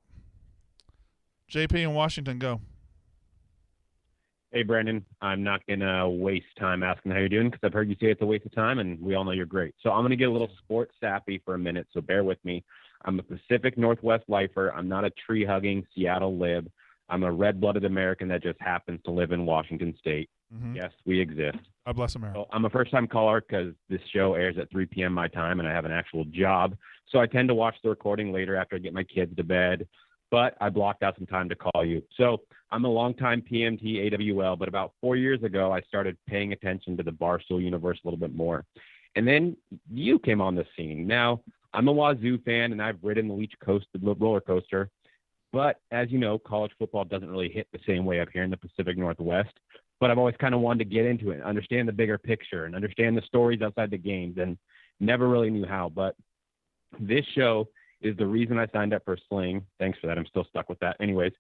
JP in Washington, go. Hey, Brandon, I'm not going to waste time asking how you're doing because I've heard you say it's a waste of time, and we all know you're great. So I'm going to get a little sports sappy for a minute, so bear with me. I'm a Pacific Northwest lifer. I'm not a tree-hugging Seattle lib. I'm a red-blooded American that just happens to live in Washington State. Mm-hmm. Yes, we exist. God bless America. So I'm a first-time caller because this show airs at 3 p.m. my time, and I have an actual job. So I tend to watch the recording later after I get my kids to bed. But I blocked out some time to call you. So I'm a longtime PMT AWL, but about 4 years ago, I started paying attention to the Barstool universe a little bit more. And then you came on the scene. Now, I'm a Wazoo fan, and I've ridden the Leech Coast roller coaster. But as you know, college football doesn't really hit the same way up here in the Pacific Northwest. But I've always kind of wanted to get into it, understand the bigger picture, and understand the stories outside the games, and never really knew how. But this show is the reason I signed up for Sling. Thanks for that. I'm still stuck with that. Anyways,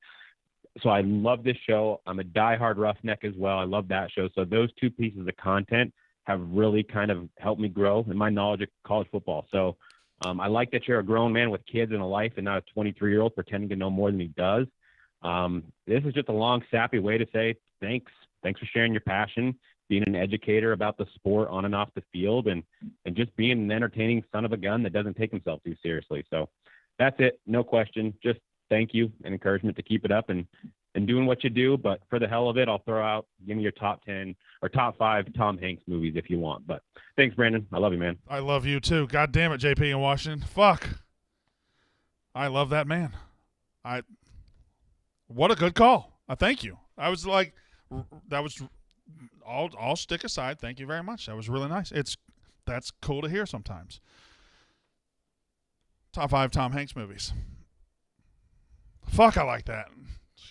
so I love this show. I'm a diehard Roughneck as well. I love that show. So those two pieces of content have really kind of helped me grow in my knowledge of college football. So I like that you're a grown man with kids and a life and not a 23-year-old pretending to know more than he does. This is just a long, sappy way to say thanks. Thanks for sharing your passion, being an educator about the sport on and off the field, and just being an entertaining son of a gun that doesn't take himself too seriously. So that's it. No question. Just thank you and encouragement to keep it up and doing what you do. But for the hell of it, I'll throw out, give me your top 10 or top 5 Tom Hanks movies if you want. But thanks, Brandon. I love you, man. I love you too. God damn it, JP in Washington. Fuck. I love that man. What a good call. I thank you. I was like, that was all stick aside. Thank you very much. That was really nice. That's cool to hear sometimes. Top 5 Tom Hanks movies. Fuck, I like that.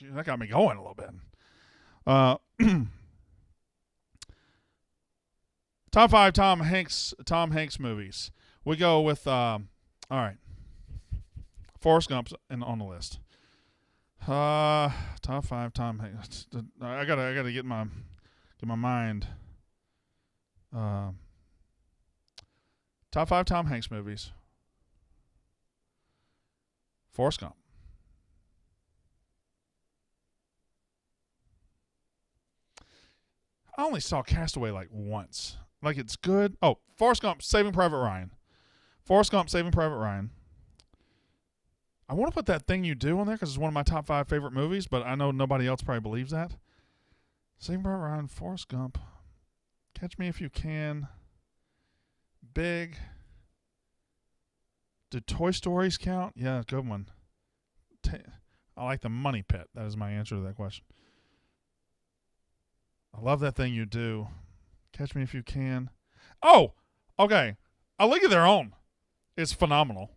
That got me going a little bit. Top 5 Tom Hanks movies. We go with all right. Forrest Gump's on the list. Top 5 Tom Hanks. I gotta get my mind. Top 5 Tom Hanks movies. Forrest Gump. I only saw Castaway like once. Like it's good. Oh, Forrest Gump, Saving Private Ryan. Forrest Gump, Saving Private Ryan. I want to put That Thing You Do on there because it's one of my top 5 favorite movies, but I know nobody else probably believes that. Saving Private Ryan, Forrest Gump, Catch Me If You Can, Big. Do Toy Stories count? Yeah, good one. I like The Money Pit. That is my answer to that question. I love That Thing You Do. Catch Me If You Can. Oh, okay. A League of Their Own is phenomenal.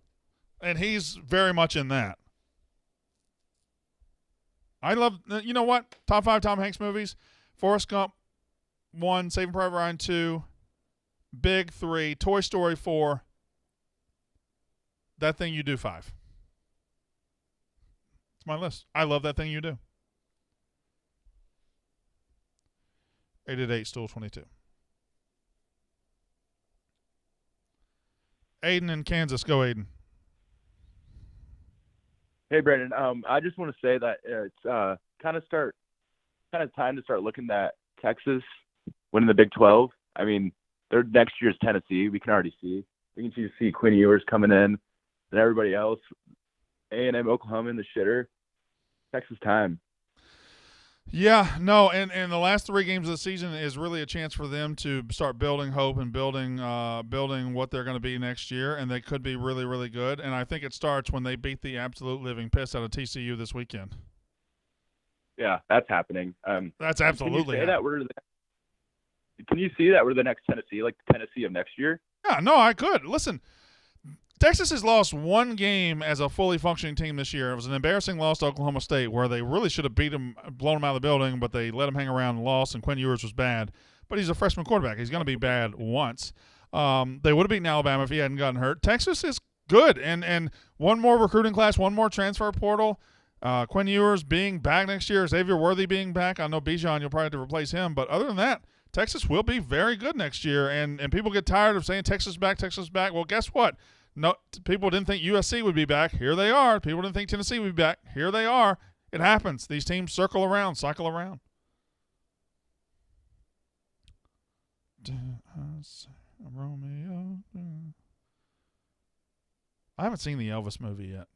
And he's very much in that. I love, you know what? Top 5 Tom Hanks movies. Forrest Gump, 1. Saving Private Ryan, 2. Big, 3. Toy Story, 4. That Thing You Do, 5. It's my list. I love That Thing You Do. 888 Stool 22. Aiden in Kansas. Go, Aiden. Hey, Brandon. I just want to say that it's kind of time to start looking at Texas winning the Big 12. I mean, their next year's Tennessee. We can already see. We can see Quinn Ewers coming in, and everybody else. A&M, Oklahoma in the shitter. Texas time. Yeah, no, and the last 3 games of the season is really a chance for them to start building hope and building what they're going to be next year, and they could be really, really good. And I think it starts when they beat the absolute living piss out of TCU this weekend. Yeah, that's happening. That's absolutely. Can you see that we're the next Tennessee, like the Tennessee of next year? Yeah, no, I could. Listen, Texas has lost 1 game as a fully functioning team this year. It was an embarrassing loss to Oklahoma State where they really should have beat them, blown them out of the building, but they let them hang around and lost, and Quinn Ewers was bad. But he's a freshman quarterback. He's going to be bad once. They would have beaten Alabama if he hadn't gotten hurt. Texas is good, and one more recruiting class, one more transfer portal. Quinn Ewers being back next year, Xavier Worthy being back. I know Bijan, you'll probably have to replace him, but other than that, Texas will be very good next year, and people get tired of saying Texas back. Well, guess what? No, people didn't think USC would be back. Here they are. People didn't think Tennessee would be back. Here they are. It happens. These teams cycle around. Romeo. I haven't seen the Elvis movie yet.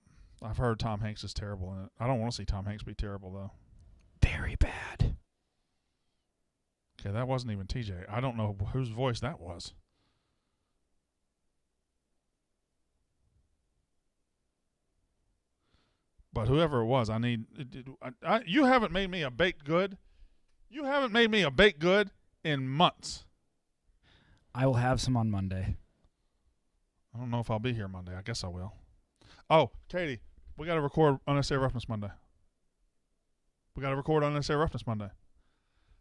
I've heard Tom Hanks is terrible in it. I don't want to see Tom Hanks be terrible, though. Very bad. Okay, that wasn't even TJ. I don't know whose voice that was. But whoever it was, I need. You haven't made me a baked good. You haven't made me a baked good in months. I will have some on Monday. I don't know if I'll be here Monday. I guess I will. Oh, Katie, we got to record Unnecessary Roughness Monday. We got to record Unnecessary Roughness Monday.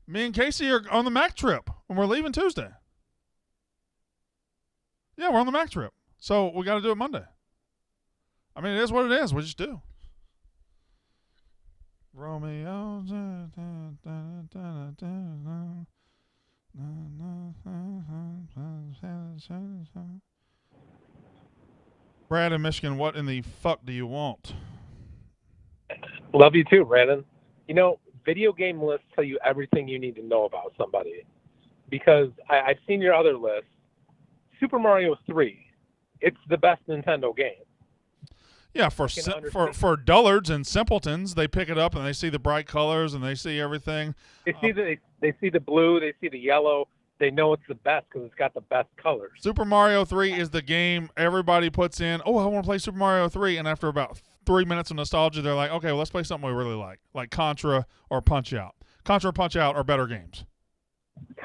Me and Casey are on the Mac trip, and we're leaving Tuesday. Yeah, we're on the Mac trip. So we got to do it Monday. I mean, it is what it is. We just do. Romeo. Brad in Michigan, what in the fuck do you want? Love you too, Brandon. You know, video game lists tell you everything you need to know about somebody. Because I've seen your other list. Super Mario 3. It's the best Nintendo game. Yeah, for dullards and simpletons, they pick it up and they see the bright colors and they see everything. They see the blue, they see the yellow. They know it's the best because it's got the best colors. Super Mario 3 is the game everybody puts in, oh, I want to play Super Mario 3, and after about 3 minutes of nostalgia, they're like, okay, well, let's play something we really like Contra or Punch-Out. Contra and Punch-Out are better games.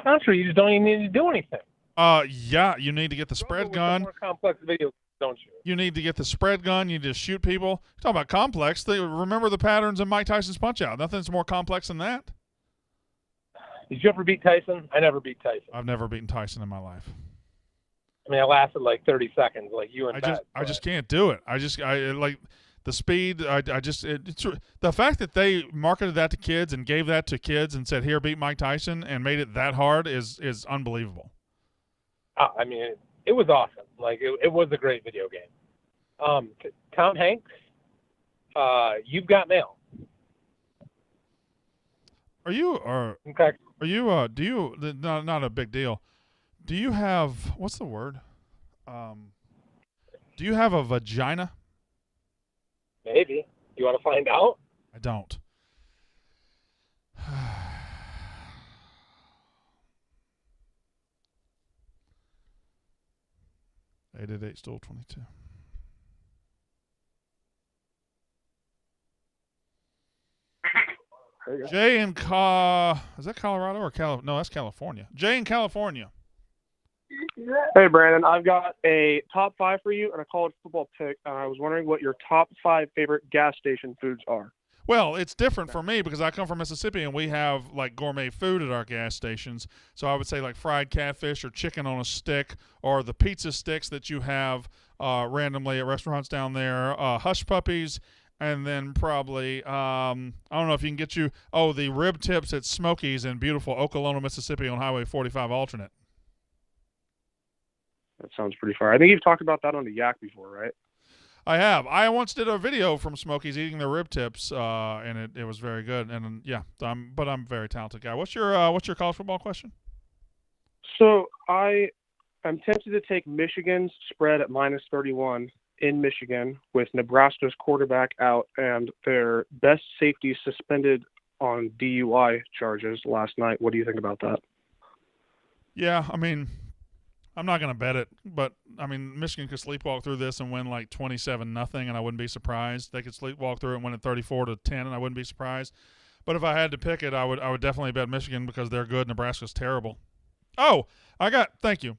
Contra, you just don't even need to do anything. Yeah, you need to get the spread gun. More complex video, don't you? You need to get the spread gun. You just shoot people. Talk about complex. Remember the patterns in Mike Tyson's Punch-Out. Nothing's more complex than that. Did you ever beat Tyson? I never beat Tyson. I've never beaten Tyson in my life. I mean, I lasted like 30 seconds, like you and I just can't do it. I like the speed. The fact that they marketed that to kids and gave that to kids and said, "Here, beat Mike Tyson," and made it that hard is unbelievable. I mean, it was awesome. Like it was a great video game. Tom Hanks, You've Got Mail. Do you not a big deal. Do you have, what's the word? Do you have a vagina? Maybe. You want to find out? I don't. 888 Stool 22. Jay in is that Colorado or No, that's California. Jay in California. Hey, Brandon, I've got a top 5 for you and a college football pick, and I was wondering what your top 5 favorite gas station foods are. Well, it's different for me because I come from Mississippi and we have like gourmet food at our gas stations. So I would say like fried catfish or chicken on a stick or the pizza sticks that you have randomly at restaurants down there, hush puppies, and then probably I don't know if you can get the rib tips at Smokies in beautiful Okolona, Mississippi on Highway 45 alternate. That sounds pretty far. I think you've talked about that on the Yak before, right? I have. I once did a video from Smokies eating their rib tips, and it was very good. And yeah, but I'm a very talented guy. What's your college football question? So I am tempted to take Michigan's spread at -31 in Michigan with Nebraska's quarterback out and their best safety suspended on DUI charges last night. What do you think about that? Yeah, I mean, I'm not going to bet it, but I mean, Michigan could sleepwalk through this and win like 27-0, and I wouldn't be surprised. They could sleepwalk through it and win it 34-10, and I wouldn't be surprised. But if I had to pick it, I would definitely bet Michigan because they're good. Nebraska's terrible. Oh, thank you.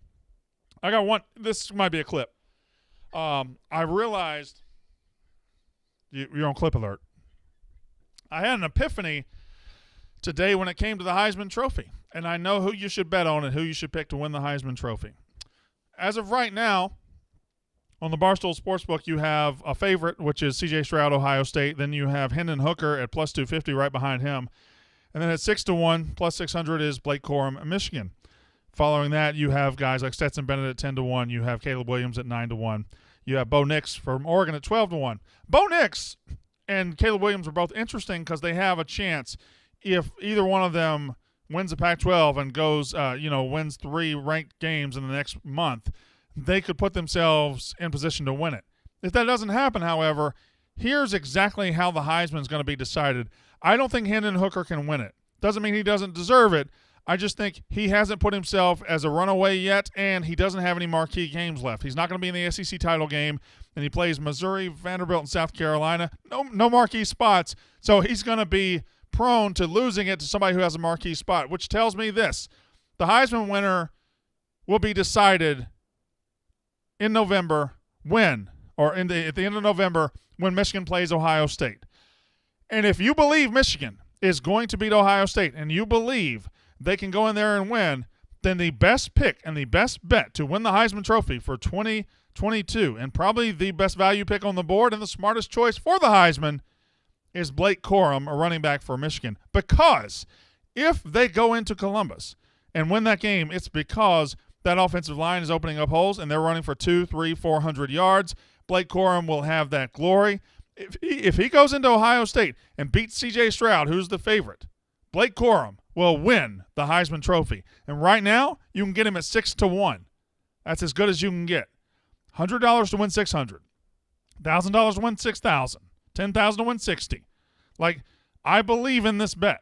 I got one. This might be a clip. I realized you're on clip alert. I had an epiphany today when it came to the Heisman Trophy, and I know who you should bet on and who you should pick to win the Heisman Trophy. As of right now, on the Barstool Sportsbook, you have a favorite, which is C.J. Stroud, Ohio State. Then you have Hendon Hooker at +250 right behind him. And then at 6-1, +600 is Blake Corum, Michigan. Following that, you have guys like Stetson Bennett at 10-1. You have Caleb Williams at 9-1. You have Bo Nix from Oregon at 12-1. Bo Nix and Caleb Williams are both interesting because they have a chance if either one of them wins the Pac-12 and goes, wins 3 ranked games in the next month, they could put themselves in position to win it. If that doesn't happen, however, here's exactly how the Heisman is going to be decided. I don't think Hendon Hooker can win it. Doesn't mean he doesn't deserve it. I just think he hasn't put himself as a runaway yet, and he doesn't have any marquee games left. He's not going to be in the SEC title game, and he plays Missouri, Vanderbilt, and South Carolina. No marquee spots, so he's going to be prone to losing it to somebody who has a marquee spot, which tells me this. The Heisman winner will be decided in November at the end of November when Michigan plays Ohio State. And if you believe Michigan is going to beat Ohio State and you believe they can go in there and win, then the best pick and the best bet to win the Heisman Trophy for 2022 and probably the best value pick on the board and the smartest choice for the Heisman is Blake Corum, a running back for Michigan. Because if they go into Columbus and win that game, it's because that offensive line is opening up holes and they're running for 200, 300, 400 yards. Blake Corum will have that glory. If he goes into Ohio State and beats C.J. Stroud, who's the favorite, Blake Corum will win the Heisman Trophy. And right now, you can get him at 6-1. That's as good as you can get. $100 to win $600. $1,000 to win $6,000. $10,000 to win $60. I believe in this bet.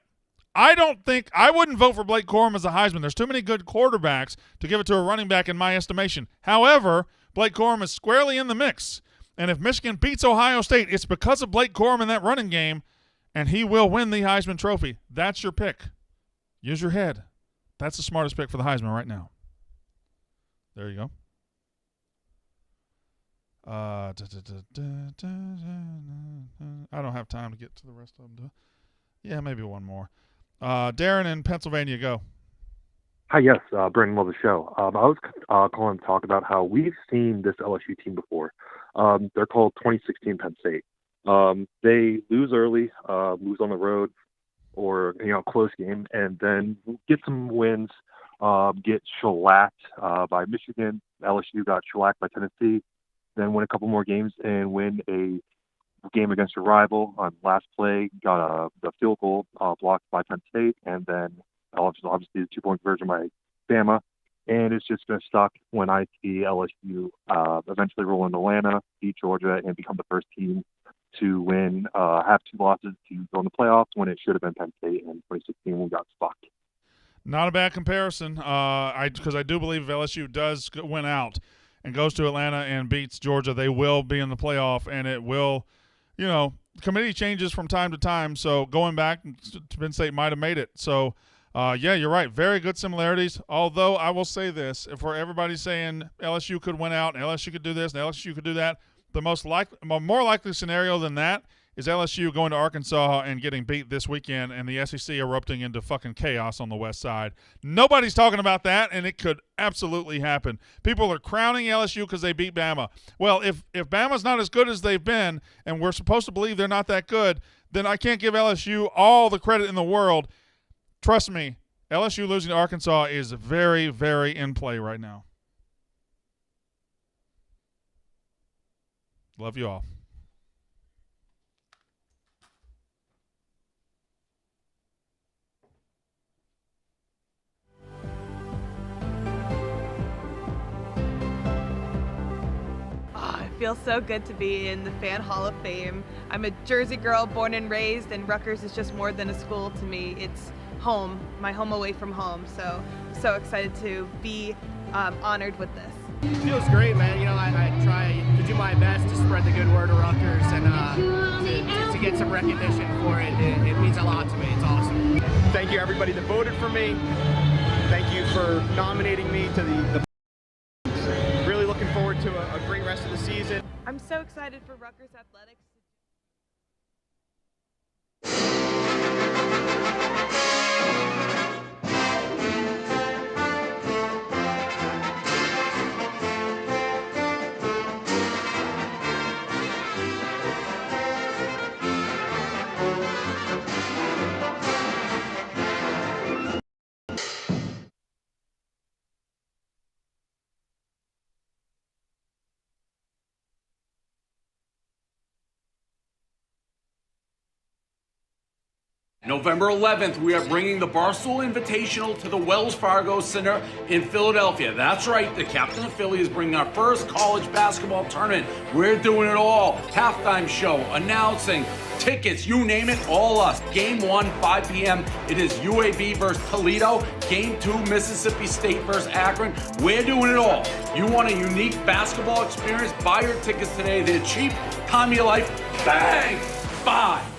I wouldn't vote for Blake Corum as a Heisman. There's too many good quarterbacks to give it to a running back in my estimation. However, Blake Corum is squarely in the mix. And if Michigan beats Ohio State, it's because of Blake Corum in that running game, and he will win the Heisman Trophy. That's your pick. Use your head. That's the smartest pick for the Heisman right now. There you go. I don't have time to get to the rest of them. Yeah, maybe one more. Darren in Pennsylvania, go. Hi, yes, Brandon, love the show. I was calling to talk about how we've seen this LSU team before. They're called 2016 Penn State. They lose early, lose on the road, or close game, and then get some wins. Get shellacked by Michigan. LSU got shellacked by Tennessee. Then win a couple more games and win a game against a rival on last play. Got the field goal blocked by Penn State, and then obviously the 2-point conversion by Bama. And it's just going to suck when I see LSU eventually roll in Atlanta, beat Georgia, and become the first team to win, have 2 losses to go in the playoffs when it should have been Penn State in 2016 when we got fucked. Not a bad comparison, because I do believe if LSU does win out and goes to Atlanta and beats Georgia, they will be in the playoff, and it will, committee changes from time to time, so going back, Penn State might have made it. So, yeah, you're right. Very good similarities, although I will say this. For everybody saying LSU could win out and LSU could do this and LSU could do that, the more likely scenario than that is LSU going to Arkansas and getting beat this weekend and the SEC erupting into fucking chaos on the west side. Nobody's talking about that, and it could absolutely happen. People are crowning LSU because they beat Bama. Well, if Bama's not as good as they've been, and we're supposed to believe they're not that good, then I can't give LSU all the credit in the world. Trust me, LSU losing to Arkansas is very, very in play right now. Love you all. It feels so good to be in the Fan Hall of Fame. I'm a Jersey girl born and raised, and Rutgers is just more than a school to me. It's home, my home away from home. So excited to be honored with this. It feels great, man. I try to do my best to spread the good word of Rutgers and to get some recognition for it. It means a lot to me. It's awesome. Thank you, everybody that voted for me. Thank you for nominating me to the really looking forward to a great rest of the season. I'm so excited for Rutgers athletics. November 11th, we are bringing the Barstool Invitational to the Wells Fargo Center in Philadelphia. That's right, the captain of Philly is bringing our first college basketball tournament. We're doing it all. Halftime show, announcing, tickets, you name it, all us. Game 1, 5 p.m. It is UAB versus Toledo. Game 2, Mississippi State versus Akron. We're doing it all. You want a unique basketball experience? Buy your tickets today. They're cheap. Time of your life. Bang! Bye.